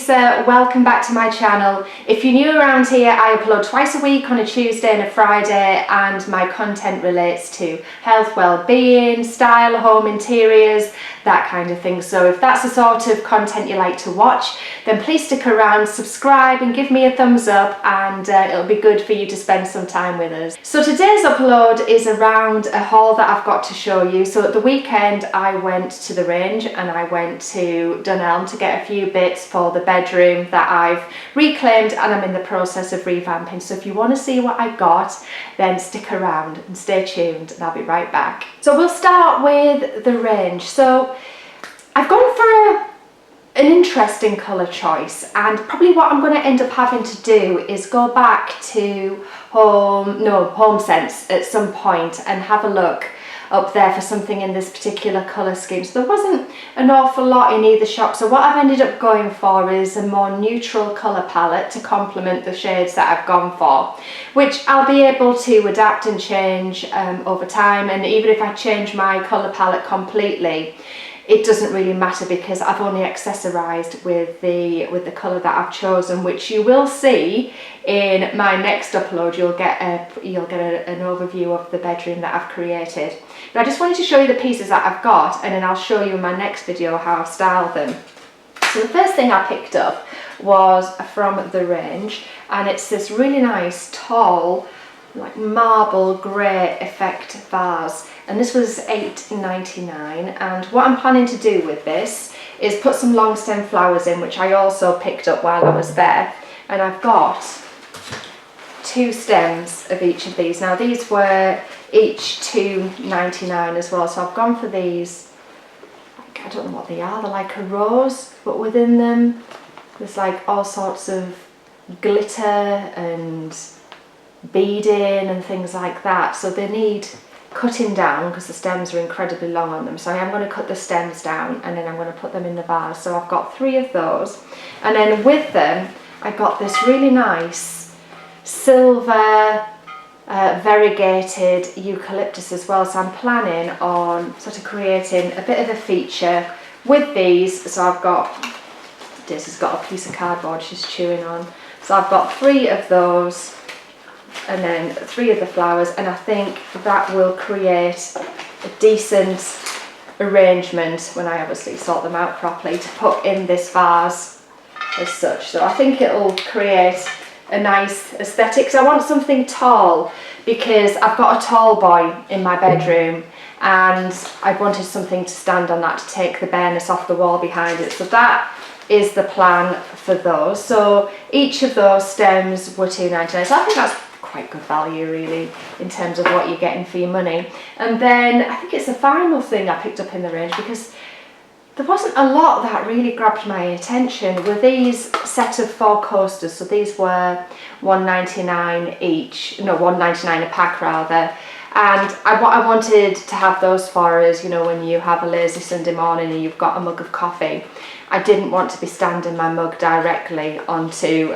Lisa, welcome back to my channel. If you're new around here, I upload twice a week on a Tuesday and a Friday, and my content relates to health, well-being, style, home interiors, that kind of thing. So if that's the sort of content you like to watch, then please stick around, subscribe and give me a thumbs up, and it'll be good for you to spend some time with us. So today's upload is around a haul that I've got to show you. So at the weekend I went to the range and I went to Dunelm to get a few bits for the bedroom that I've reclaimed and I'm in the process of revamping. So if you want to see what I got, then stick around and stay tuned and I'll be right back. So we'll start with the range. So I've gone for an interesting colour choice, and probably what I'm going to end up having to do is go back to HomeSense at some point and have a look up there for something in this particular colour scheme. So there wasn't an awful lot in either shop, so what I've ended up going for is a more neutral colour palette to complement the shades that I've gone for, which I'll be able to adapt and change over time. And even if I change my colour palette completely, it doesn't really matter because I've only accessorized with the colour that I've chosen, which you will see in my next upload. You'll get an overview of the bedroom that I've created. But I just wanted to show you the pieces that I've got, and then I'll show you in my next video how I've styled them. So the first thing I picked up was from the range, and it's this really nice tall, like marble grey effect vase, and this was $8.99. and what I'm planning to do with this is put some long stem flowers in, which I also picked up while I was there, and I've got 2 stems of each of these. Now these were each $2.99 as well, so I've gone for these, like, I don't know what they are, they're like a rose, but within them there's like all sorts of glitter and beading and things like that, so they need cutting down because the stems are incredibly long on them. So I am going to cut the stems down and then I'm going to put them in the vase. So I've got 3 of those, and then with them I got this really nice silver variegated eucalyptus as well. So I'm planning on sort of creating a bit of a feature with these. So I've got, this has got a piece of cardboard she's chewing on, so I've got 3 of those and then 3 of the flowers, and I think that will create a decent arrangement when I obviously sort them out properly to put in this vase as such. So I think it'll create a nice aesthetic. So I want something tall because I've got a tall boy in my bedroom and I wanted something to stand on that to take the bareness off the wall behind it. So that is the plan for those. So each of those stems were $2.99. So I think that's quite good value really in terms of what you're getting for your money. And then I think it's the final thing I picked up in the range, because there wasn't a lot that really grabbed my attention, were these set of 4 coasters. So these were $1.99 each, no, $1.99 a pack rather. And what I wanted to have those for is, you know, when you have a lazy Sunday morning and you've got a mug of coffee, I didn't want to be standing my mug directly onto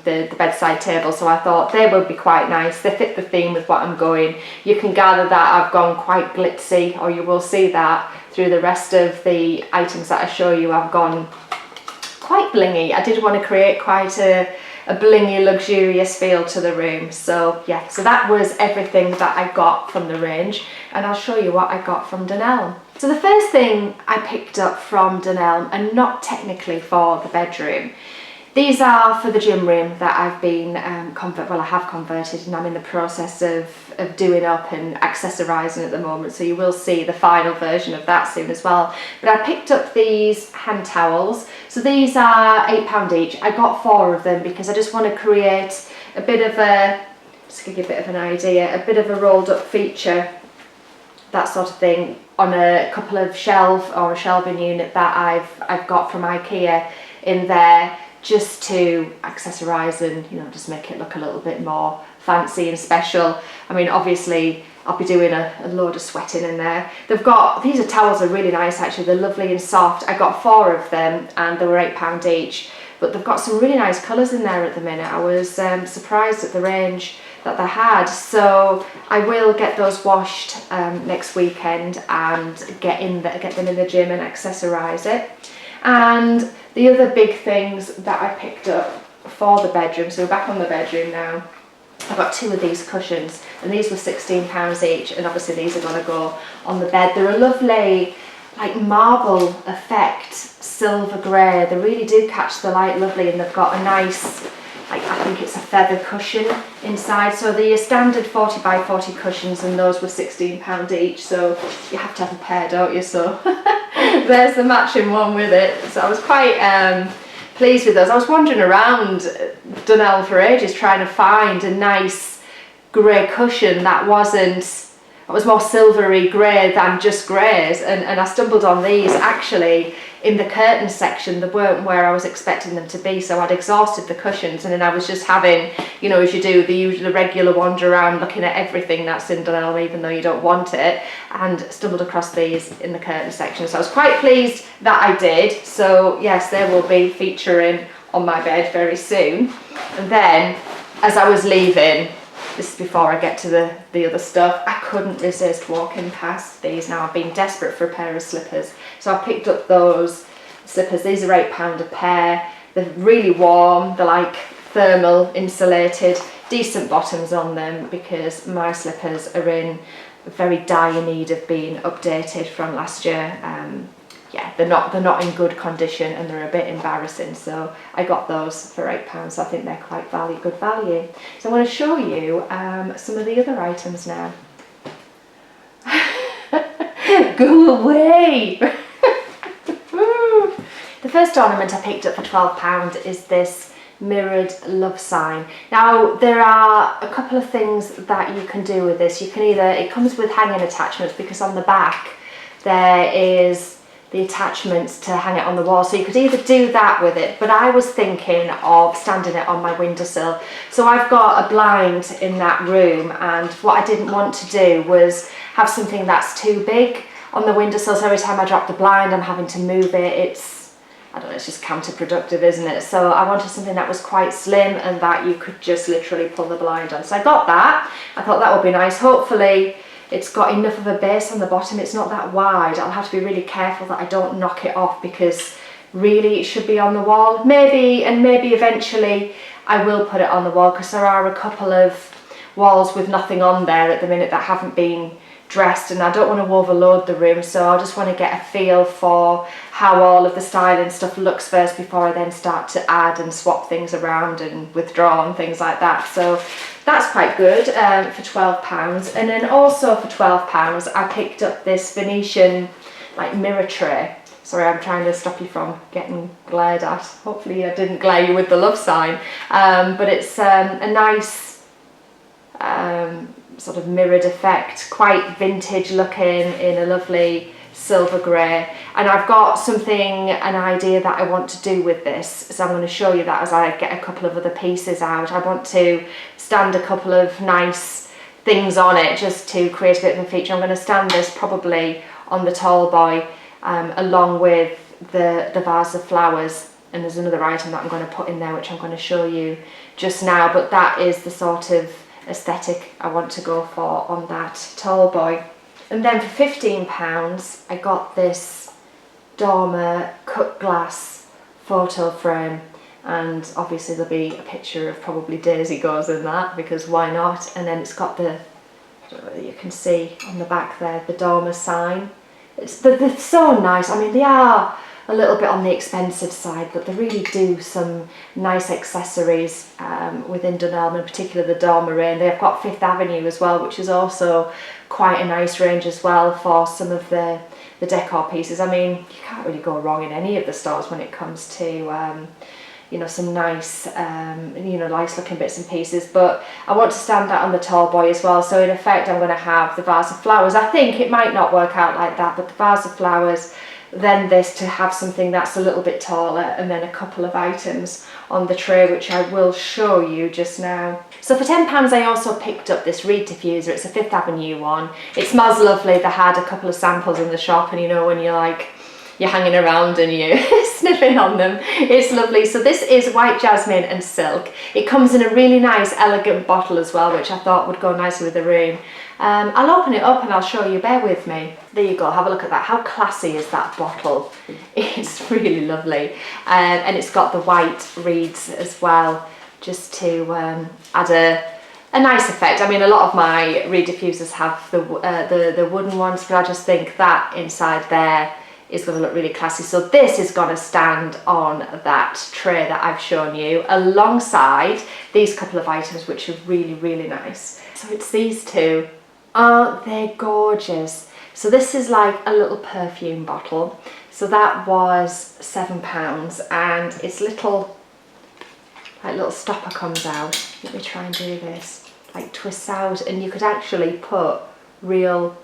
the bedside table, so I thought they would be quite nice. They fit the theme with what I'm going. You can gather that I've gone quite glitzy, or you will see that through the rest of the items that I show you. I've gone quite blingy. I did want to create quite a blingy, luxurious feel to the room. So yeah, so that was everything that I got from the range, and I'll show you what I got from Dunelm. So the first thing I picked up from Dunelm, and not technically for the bedroom, these are for the gym room that I've been I have converted, and I'm in the process of doing up and accessorising at the moment, so you will see the final version of that soon as well. But I picked up these hand towels. So these are £8 each. I got 4 of them because I just want to create a bit of a, just to give you a bit of an idea, a bit of a rolled up feature, that sort of thing, on a couple of shelf or a shelving unit that I've got from IKEA in there, just to accessorise and, you know, just make it look a little bit more fancy and special. I mean, obviously I'll be doing a load of sweating in there. These towels are really nice actually, they're lovely and soft. I got 4 of them and they were £8 each, but they've got some really nice colours in there at the minute. I was surprised at the range that they had, so I will get those washed next weekend and get them in the gym and accessorise it. And The other big things that I picked up for the bedroom, so we're back on the bedroom now. I've got 2 of these cushions, and these were £16 each, and obviously these are going to go on the bed. They're a lovely, like, marble effect, silver grey. They really do catch the light lovely, and they've got a nice, like, I think it's a feather cushion inside. So they're your standard 40 by 40 cushions, and those were £16 each, so you have to have a pair, don't you? So there's the matching one with it. So I was quite pleased with those. I was wandering around Dunelm for ages trying to find a nice grey cushion that was more silvery grey than just greys, and I stumbled on these actually in the curtain section. They weren't where I was expecting them to be, so I'd exhausted the cushions, and then I was just having, you know, as you do, the regular wander around looking at everything that's in Dunelm even though you don't want it, and stumbled across these in the curtain section. So I was quite pleased that I did. So yes, they will be featuring on my bed very soon. And then as I was leaving, this is before I get to the other stuff, I couldn't resist walking past these. Now I've been desperate for a pair of slippers, so I picked up those slippers. These are £8 a pair. They're really warm, they're like thermal insulated, decent bottoms on them because my slippers are in very dire need of being updated from last year. Yeah, they're not in good condition, and they're a bit embarrassing, so I got those for £8. So I think they're quite good value. So I'm going to show you some of the other items now. Go away! The first ornament I picked up for £12 is this mirrored love sign. Now there are a couple of things that you can do with this. You can either, it comes with hanging attachments, because on the back there is the attachments to hang it on the wall, so you could either do that with it, but I was thinking of standing it on my windowsill. So I've got a blind in that room, and what I didn't want to do was have something that's too big on the windowsill, so every time I drop the blind I'm having to move it. It's, I don't know, it's just counterproductive, isn't it? So I wanted something that was quite slim and that you could just literally pull the blind on. So I got that. I thought that would be nice. Hopefully it's got enough of a base on the bottom. It's not that wide. I'll have to be really careful that I don't knock it off, because really it should be on the wall. Maybe eventually I will put it on the wall, because there are a couple of walls with nothing on there at the minute that haven't been dressed, and I don't want to overload the room, so I just want to get a feel for how all of the styling stuff looks first before I then start to add and swap things around and withdraw and things like that. So that's quite good for £12. And then also for £12 I picked up this Venetian like mirror tray. Sorry, I'm trying to stop you from getting glared at. Hopefully I didn't glare you with the love sign, but it's a nice sort of mirrored effect, quite vintage looking, in a lovely silver grey. And I've got an idea that I want to do with this, so I'm going to show you that as I get a couple of other pieces out. I want to stand a couple of nice things on it just to create a bit of a feature. I'm going to stand this probably on the tall boy along with the vase of flowers, and there's another item that I'm going to put in there which I'm going to show you just now, but that is the sort of aesthetic I want to go for on that tall boy. And then for £15 I got this Dormer cut glass photo frame, and obviously there'll be a picture of probably Daisy goes in that, because why not? And then it's got the, I don't know whether you can see on the back there, the Dormer sign. They're so nice. I mean, they are a little bit on the expensive side, but they really do some nice accessories within Dunelm, in particular the Dormer range. They've got Fifth Avenue as well, which is also quite a nice range as well for some of the decor pieces. I mean, you can't really go wrong in any of the stores when it comes to you know, some nice you know, nice looking bits and pieces. But I want to stand that on the tall boy as well, so in effect I'm going to have the vase of flowers. I think it might not work out like that, but the vase of flowers, then this to have something that's a little bit taller, and then a couple of items on the tray which I will show you just now. So for £10 I also picked up this reed diffuser. It's a Fifth Avenue one. It smells lovely. They had a couple of samples in the shop, and you know when you're like you're hanging around and you're sniffing on them. It's lovely. So this is white jasmine and silk. It comes in a really nice elegant bottle as well, which I thought would go nicely with the room. I'll open it up and I'll show you, bear with me. There you go, have a look at that. How classy is that bottle? It's really lovely. And it's got the white reeds as well, just to add a nice effect. I mean, a lot of my reed diffusers have the wooden ones, but I just think that inside there is going to look really classy. So this is going to stand on that tray that I've shown you alongside these couple of items, which are really, really nice. So it's these two. Aren't they gorgeous? So this is like a little perfume bottle. So that was £7, and its little stopper comes out. Let me try and do this. Like twists out, and you could actually put real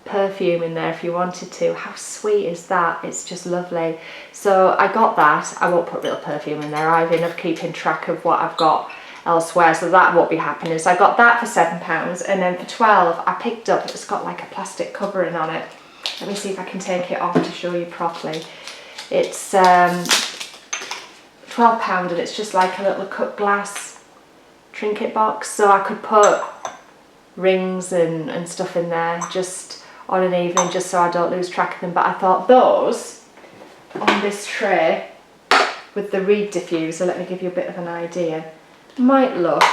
perfume in there if you wanted to. How sweet is that? It's just lovely. So I got that. I won't put real perfume in there. I have enough keeping track of what I've got elsewhere, so that won't be happening. So I got that for £7, and then for 12 I picked up, it's got like a plastic covering on it. Let me see if I can take it off to show you properly. It's £12, and it's just like a little cut glass trinket box, so I could put rings and stuff in there just on an evening, just so I don't lose track of them. But I thought those on this tray with the reed diffuser, let me give you a bit of an idea, might look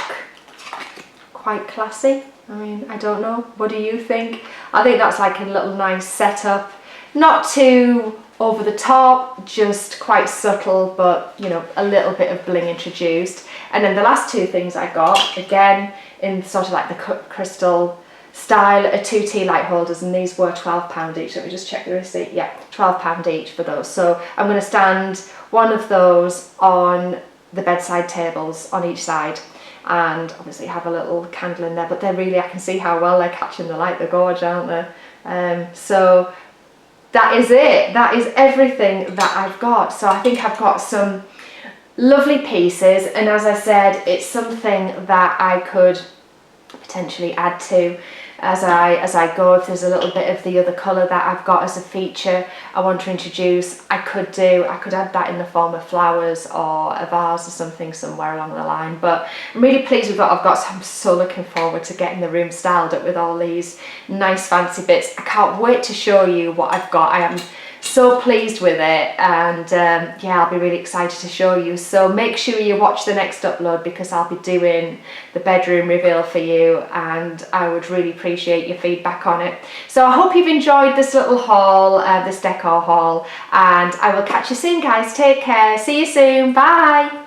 quite classy. I mean, I don't know, what do you think? I think that's like a little nice setup, not too over the top, just quite subtle, but you know, a little bit of bling introduced. And then the last two things I got, again in sort of like the cut crystal style, are 2 tea light holders, and these were £12 each. Let me just check the receipt. Yeah, £12 each for those. So I'm going to stand one of those on the bedside tables on each side, and obviously have a little candle in there, but they're really, I can see how well they're catching the light. They're gorgeous, aren't they? So that is it. That is everything that I've got. So I think I've got some lovely pieces, and as I said, it's something that I could potentially add to as I go. If there's a little bit of the other colour that I've got as a feature I want to introduce, I could add that in the form of flowers or a vase or something somewhere along the line. But I'm really pleased with what I've got, so I'm so looking forward to getting the room styled up with all these nice fancy bits. I can't wait to show you what I've got. I am so pleased with it, and yeah, I'll be really excited to show you. So make sure you watch the next upload, because I'll be doing the bedroom reveal for you, and I would really appreciate your feedback on it. So I hope you've enjoyed this little haul, this decor haul, and I will catch you soon, guys. Take care. See you soon. Bye.